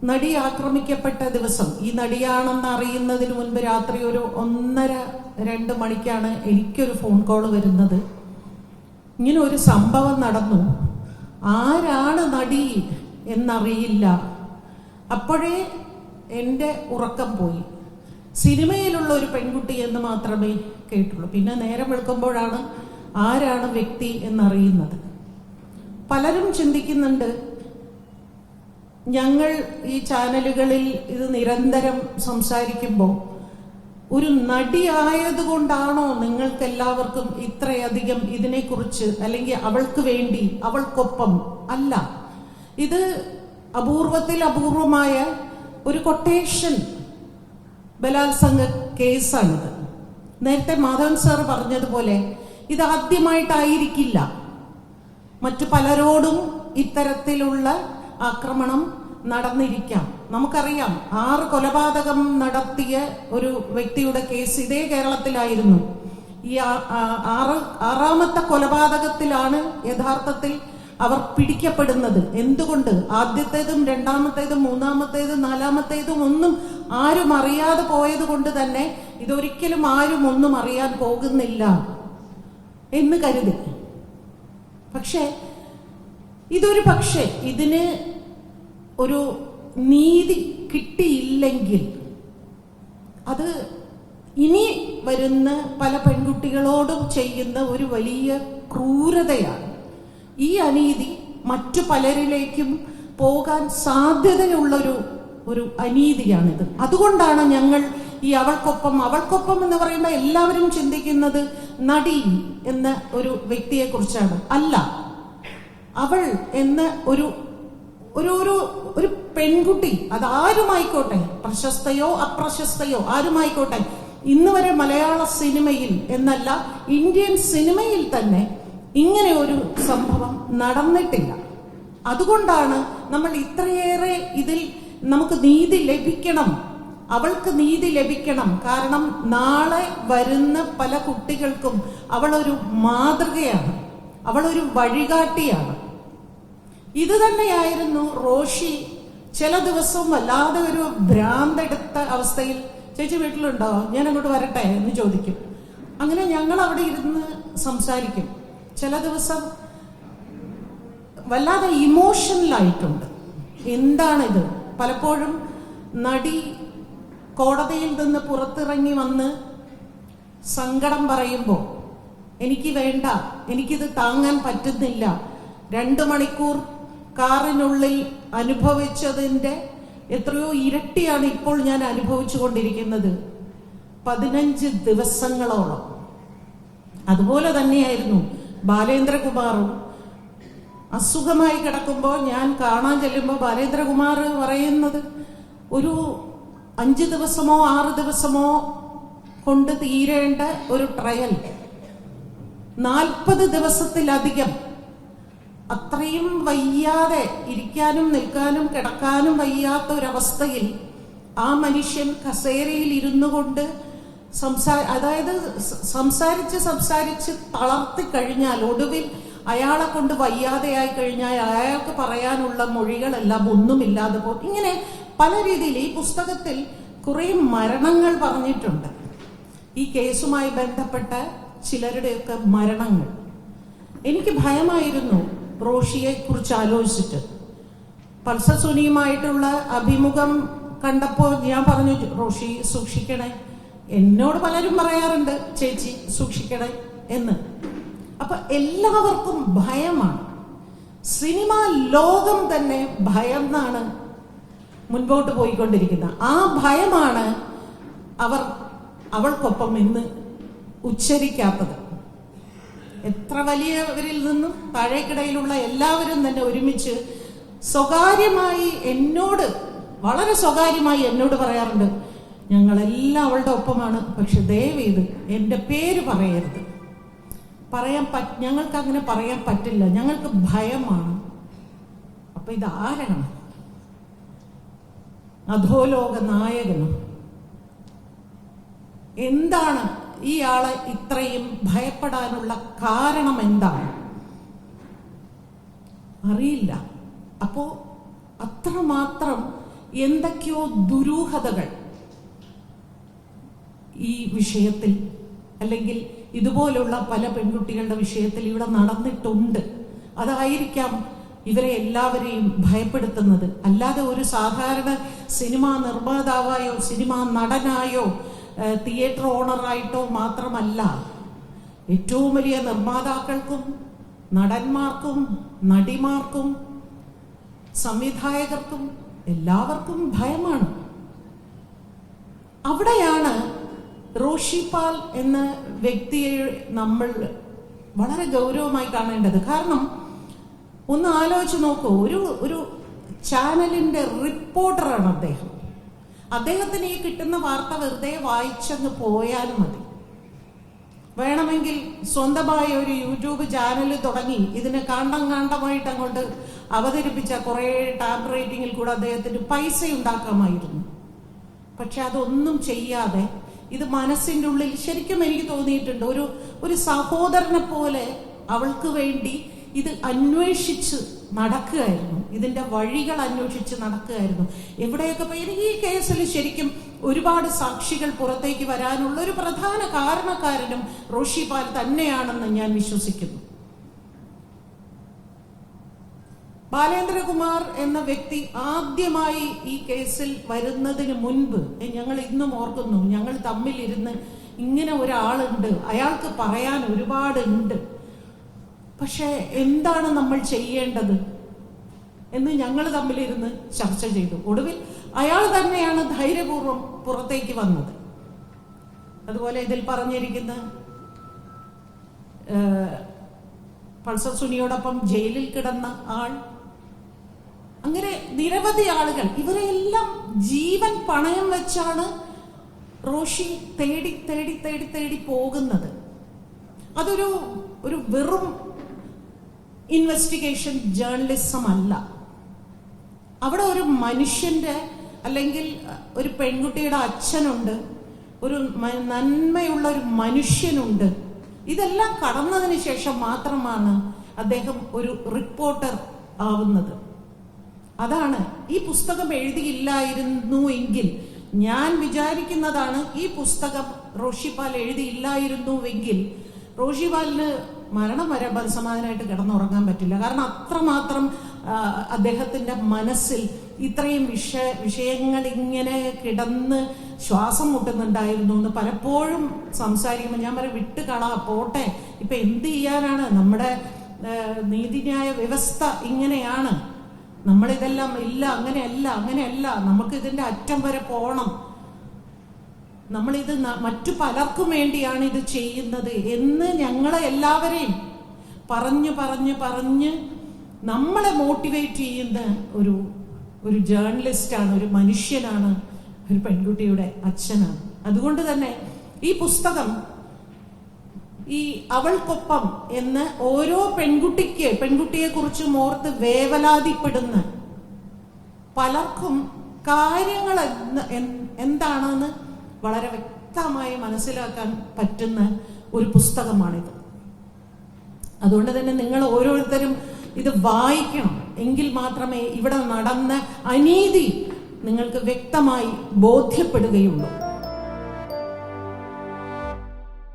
നടി ആക്രമിക്കപ്പെട്ട ദിവസം, ഈ നടിയാണെന്ന് അറിയുന്നതിന് മുൻപ് രാത്രി ഒരു 1:30-2 മണിക്കാണ് എനിക്കൊരു ഫോൺ കോൾ വരുന്നത്. ഇങ്ങനെ ഒരു സംഭവം നടന്നു, ആരാണ് നടി എന്നറിയില്ല. അപ്പോഴേ എൻ്റെ ഉറക്കം പോയി. സിനിമയിലുള്ള ഒരു പെൺകുട്ടി എന്ന് മാത്രമേ കേട്ടുള്ളൂ. പിന്നെ നേരം വെളുക്കുമ്പോഴാണ് ആരാണ് വ്യക്തി എന്നറിയുന്നത്. പലരും ചിന്തിക്കുന്നുണ്ട്, ഞങ്ങൾ ഈ ചാനലുകളിൽ ഇത് നിരന്തരം സംസാരിക്കുമ്പോൾ ഒരു നടിയായതുകൊണ്ടാണോ നിങ്ങൾക്കെല്ലാവർക്കും ഇത്രയധികം ഇതിനെക്കുറിച്ച്, അല്ലെങ്കിൽ അവൾക്ക് വേണ്ടി, അവൾക്കൊപ്പം അല്ല. ഇത് അപൂർവത്തിൽ അപൂർവമായ ഒരു കൊട്ടേഷൻ ബലാത്സംഗ കേസാണിത്. നേരത്തെ മാധവൻ സാർ പറഞ്ഞതുപോലെ ഇത് ആദ്യമായിട്ടായിരിക്കില്ല. മറ്റു പലരോടും ഇത്തരത്തിലുള്ള ആക്രമണം നടന്നിരിക്കാം. നമുക്കറിയാം, 6 കൊലപാതകം നടത്തിയ ഒരു വ്യക്തിയുടെ കേസ് ഇതേ കേരളത്തിലായിരുന്നു. ഈ ആറാമത്തെ കൊലപാതകത്തിലാണ് യഥാർത്ഥത്തിൽ അവർ പിടിക്കപ്പെടുന്നത്. എന്തുകൊണ്ട്? ആദ്യത്തേതും രണ്ടാമത്തേതും മൂന്നാമത്തേതും നാലാമത്തേതും ഒന്നും ആരും അറിയാതെ പോയത് കൊണ്ട് തന്നെ ഇതൊരിക്കലും ആരും ഒന്നും അറിയാൻ പോകുന്നില്ല എന്ന് കരുതി. പക്ഷേ ഇതിന് ഒരു നീതി കിട്ടിയില്ലെങ്കിൽ അത് ഇനി വരുന്ന പല പെൺകുട്ടികളോടും ചെയ്യുന്ന ഒരു വലിയ ക്രൂരതയാണ്. ഈ അനീതി മറ്റു പലരിലേക്കും പോകാൻ സാധ്യതയുള്ളൊരു അനീതിയാണിത്. അതുകൊണ്ടാണ് ഞങ്ങൾ ഈ അവൾക്കൊപ്പം എന്ന് പറയുമ്പോൾ എല്ലാവരും ചിന്തിക്കുന്നത് നടി എന്ന ഒരു വ്യക്തിയെ കുറിച്ചാണ്. അല്ല, അവൾ എന്ന ഒരു പെൺകുട്ടി, അതാരുമായിക്കോട്ടെ, പ്രശസ്തയോ അപ്രശസ്തയോ ആരുമായിക്കോട്ടെ, ഇന്ന് വരെ മലയാള സിനിമയിൽ എന്നല്ല ഇന്ത്യൻ സിനിമയിൽ തന്നെ ഇങ്ങനെ ഒരു സംഭവം നടന്നിട്ടില്ല. അതുകൊണ്ടാണ് നമ്മൾ ഇത്രയേറെ ഇതിൽ നമുക്ക് നീതി ലഭിക്കണം, അവൾക്ക് നീതി ലഭിക്കണം. കാരണം നാളെ വരുന്ന പല കുട്ടികൾക്കും അവളൊരു മാതൃകയാണ്, അവളൊരു വഴികാട്ടിയാണ്. ഇത് തന്നെയായിരുന്നു റോഷി. ചില ദിവസം വല്ലാതെ ഒരു ഭ്രാന്തെടുത്ത അവസ്ഥയിൽ, ചേച്ചി വീട്ടിലുണ്ടോ, ഞാൻ അങ്ങോട്ട് വരട്ടെ എന്ന് ചോദിക്കും. അങ്ങനെ ഞങ്ങൾ അവിടെ ഇരുന്ന് സംസാരിക്കും. ചില ദിവസം വല്ലാതെ ഇമോഷണലായിട്ടുണ്ട്. എന്താണിത്? പലപ്പോഴും നടി കോടതിയിൽ നിന്ന് പുറത്തിറങ്ങി വന്ന് സങ്കടം പറയുമ്പോൾ, എനിക്ക് വേണ്ട, എനിക്കിത് താങ്ങാൻ പറ്റുന്നില്ല, 2 മണിക്കൂർ കാറിനുള്ളിൽ അനുഭവിച്ചതിൻ്റെ എത്രയോ ഇരട്ടിയാണ് ഇപ്പോൾ ഞാൻ അനുഭവിച്ചു കൊണ്ടിരിക്കുന്നത്. 15 ദിവസങ്ങളോളം. അതുപോലെ തന്നെയായിരുന്നു ബാലേന്ദ്രകുമാറും. അസുഖമായി കിടക്കുമ്പോൾ ഞാൻ കാണാൻ ചെല്ലുമ്പോൾ ബാലേന്ദ്രകുമാർ പറയുന്നത് ഒരു 5 ദിവസമോ 6 ദിവസമോ കൊണ്ട് തീരേണ്ട ഒരു ട്രയൽ 40 ദിവസത്തിലധികം, അത്രയും വയ്യാതെ, ഇരിക്കാനും നിൽക്കാനും കിടക്കാനും വയ്യാത്ത ഒരവസ്ഥയിൽ ആ മനുഷ്യൻ കസേരയിൽ ഇരുന്നു കൊണ്ട് സംസാരിച്ച് തളർത്തി കഴിഞ്ഞാൽ, ഒടുവിൽ അയാളെ കൊണ്ട് വയ്യാതെയായി കഴിഞ്ഞാൽ അയാൾക്ക് പറയാനുള്ള മൊഴികളെല്ലാം ഒന്നുമില്ലാതെ പോകും. ഇങ്ങനെ പല രീതിയിൽ ഈ പുസ്തകത്തിൽ കുറെ മരണങ്ങൾ പറഞ്ഞിട്ടുണ്ട്. ഈ കേസുമായി ബന്ധപ്പെട്ട ചിലരുടെയൊക്കെ മരണങ്ങൾ. എനിക്ക് ഭയമായിരുന്നു റോഷിയെ കുറിച്ച് ആലോചിച്ചിട്ട്. പൾസർ സുനിയുമായിട്ടുള്ള അഭിമുഖം കണ്ടപ്പോൾ ഞാൻ പറഞ്ഞു, റോഷി സൂക്ഷിക്കണേ. എന്നോട് പലരും പറയാറുണ്ട്, ചേച്ചി സൂക്ഷിക്കണേ എന്ന്. അപ്പൊ എല്ലാവർക്കും ഭയമാണ്. സിനിമാ ലോകം തന്നെ ഭയന്നാണ് മുൻപോട്ട് പോയിക്കൊണ്ടിരിക്കുന്നത്. ആ ഭയമാണ് അവൾക്കൊപ്പം ഇന്ന് ഉച്ചരിക്കാത്തത്. എത്ര വലിയവരിൽ നിന്നും താഴേക്കിടയിലുള്ള എല്ലാവരും തന്നെ ഒരുമിച്ച് സ്വകാര്യമായി വളരെ സ്വകാര്യമായി എന്നോട് പറയാറുണ്ട്, ഞങ്ങളെല്ലാം അവളുടെ ഒപ്പമാണ്, പക്ഷെ ദയവേത് എൻ്റെ പേര് പറയരുത്, ഞങ്ങൾക്ക് അങ്ങനെ പറയാൻ പറ്റില്ല, ഞങ്ങൾക്ക് ഭയമാണ്. അപ്പൊ ഇതാരാണ്? അധോലോക നായകനും. എന്താണ് ഇയാളെ ഇത്രയും ഭയപ്പെടാനുള്ള കാരണം? എന്താണ് അറിയില്ല. അപ്പോ അത്രമാത്രം എന്തൊക്കെയോ ദുരൂഹതകൾ ഈ വിഷയത്തിൽ, അല്ലെങ്കിൽ ഇതുപോലുള്ള പല പെൺകുട്ടികളുടെ വിഷയത്തിൽ ഇവിടെ നടന്നിട്ടുണ്ട്. അതായിരിക്കാം ഇവരെ എല്ലാവരെയും ഭയപ്പെടുത്തുന്നത്. അല്ലാതെ ഒരു സാധാരണ സിനിമാ നിർമ്മാതാവായോ സിനിമാ നടനായോ തിയേറ്റർ ഓണറായിട്ടോ മാത്രമല്ല, ഏറ്റവും വലിയ നിർമ്മാതാക്കൾക്കും നടന്മാർക്കും നടിമാർക്കും സംവിധായകർക്കും എല്ലാവർക്കും ഭയമാണ്. അവിടെയാണ് റോഷി പാൽ എന്ന വ്യക്തിയെ നമ്മൾ വളരെ ഗൗരവമായി കാണേണ്ടത്. കാരണം ഒന്ന് ആലോചിച്ച് നോക്കൂ, ഒരു ചാനലിന്റെ റിപ്പോർട്ടറാണ് അദ്ദേഹം. അദ്ദേഹത്തിന് ഈ കിട്ടുന്ന വാർത്ത വെറുതെ വായിച്ചങ്ങ് പോയാൽ മതി. വേണമെങ്കിൽ സ്വന്തമായി ഒരു യൂട്യൂബ് ചാനൽ തുടങ്ങി ഇതിനെ കാണ്ടമായിട്ട് അങ്ങോട്ട് അവതരിപ്പിച്ച കുറെ ടാബ് റേറ്റിംഗിൽ കൂടെ അദ്ദേഹത്തിന് പൈസ ഉണ്ടാക്കാമായിരുന്നു. പക്ഷെ അതൊന്നും ചെയ്യാതെ ഇത് മനസ്സിൻ്റെ ഉള്ളിൽ ശരിക്കും എനിക്ക് തോന്നിയിട്ടുണ്ട്, ഒരു സഹോദരനെ പോലെ അവൾക്ക് വേണ്ടി ഇത് അന്വേഷിച്ച് നടക്കുകയായിരുന്നു, ഇതിന്റെ വഴികൾ അന്വേഷിച്ച് നടക്കുകയായിരുന്നു. എവിടെയൊക്കെ എനിക്ക് ഈ കേസിൽ ശരിക്കും ഒരുപാട് സാക്ഷികൾ പുറത്തേക്ക് വരാനുള്ള ഒരു പ്രധാന കാരണക്കാരനും റോഷി പാൽ തന്നെയാണെന്ന് ഞാൻ വിശ്വസിക്കുന്നു. ബാലേന്ദ്രകുമാർ എന്ന വ്യക്തി ആദ്യമായി ഈ കേസിൽ വരുന്നതിന് മുൻപ് ഞങ്ങൾ ഇന്നും ഓർക്കുന്നു, ഞങ്ങൾ തമ്മിലിരുന്ന് ഇങ്ങനെ ഒരാളുണ്ട്, അയാൾക്ക് പറയാൻ ഒരുപാടുണ്ട്, പക്ഷെ എന്താണ് നമ്മൾ ചെയ്യേണ്ടത് എന്ന് ഞങ്ങൾ തമ്മിലിരുന്ന് ചർച്ച ചെയ്തു. ഒടുവിൽ അയാൾ തന്നെയാണ് ധൈര്യപൂർവ്വം പുറത്തേക്ക് വന്നത്. അതുപോലെ ഇതിൽ പറഞ്ഞിരിക്കുന്ന പൾസർ സുനിയോടൊപ്പം ജയിലിൽ കിടന്ന ആൾ, അങ്ങനെ നിരവധി ആളുകൾ, ഇവരെല്ലാം ജീവൻ പണയം വെച്ചാണ് റോഷി തേടി തേടി തേടി തേടി പോകുന്നത്. അതൊരു വെറും ഇൻവെസ്റ്റിഗേഷൻ ജേർണലിസം അല്ല. അവിടെ ഒരു മനുഷ്യന്റെ, അല്ലെങ്കിൽ ഒരു പെൺകുട്ടിയുടെ അച്ഛനുണ്ട്, ഒരു നന്മയുള്ള ഒരു മനുഷ്യനുണ്ട്. ഇതെല്ലാം കടന്നതിന് ശേഷം മാത്രമാണ് അദ്ദേഹം ഒരു റിപ്പോർട്ടർ ആവുന്നത്. അതാണ് ഈ പുസ്തകം എഴുതിയില്ലായിരുന്നു എങ്കിൽ, ഞാൻ വിചാരിക്കുന്നതാണ്, ഈ പുസ്തകം റോഷി പാൽ എഴുതിയില്ലായിരുന്നുവെങ്കിൽ റോഷി പാലിന് മരണം വരെ ബലസമാധാനമായിട്ട് കിടന്നുറങ്ങാൻ പറ്റില്ല. കാരണം അത്രമാത്രം അദ്ദേഹത്തിന്റെ മനസ്സിൽ ഇത്രയും വിഷയങ്ങൾ ഇങ്ങനെ കിടന്ന് ശ്വാസം മുട്ടുന്നുണ്ടായിരുന്നു എന്ന് പലപ്പോഴും സംസാരിക്കുമ്പോൾ ഞാൻ പറയും, വിട്ടുകളാ പോട്ടെ, ഇപ്പൊ എന്ത് ചെയ്യാനാണ്, നമ്മുടെ നീതിന്യായ വ്യവസ്ഥ ഇങ്ങനെയാണ്, നമ്മളിതെല്ലാം ഇല്ല, അങ്ങനെയല്ല, നമുക്ക് ഇതിന്റെ അറ്റം വരെ പോകണം, നമ്മളിത് മറ്റു പലർക്കും വേണ്ടിയാണ് ഇത് ചെയ്യുന്നത് എന്ന് ഞങ്ങളെ എല്ലാവരെയും പറഞ്ഞ് നമ്മളെ മോട്ടിവേറ്റ് ചെയ്യുന്ന ഒരു ജേർണലിസ്റ്റാണ്, ഒരു മനുഷ്യനാണ്, ഒരു പെൺകുട്ടിയുടെ അച്ഛനാണ്. അതുകൊണ്ട് തന്നെ ഈ പുസ്തകം ഈ അവൾക്കൊപ്പം എന്ന് ഓരോ പെൺകുട്ടിയെ കുറിച്ച് ഓർത്ത് വേവലാതിപ്പെടുന്ന പലർക്കും കാര്യങ്ങൾ എന്താണെന്ന് വളരെ വ്യക്തമായി മനസ്സിലാക്കാൻ പറ്റുന്ന ഒരു പുസ്തകമാണിത്. അതുകൊണ്ട് തന്നെ നിങ്ങൾ ഓരോരുത്തരും ഇത് വായിക്കണം. എങ്കിൽ മാത്രമേ ഇവിടെ നടന്ന അനീതി നിങ്ങൾക്ക് വ്യക്തമായി ബോധ്യപ്പെടുകയുള്ളൂ.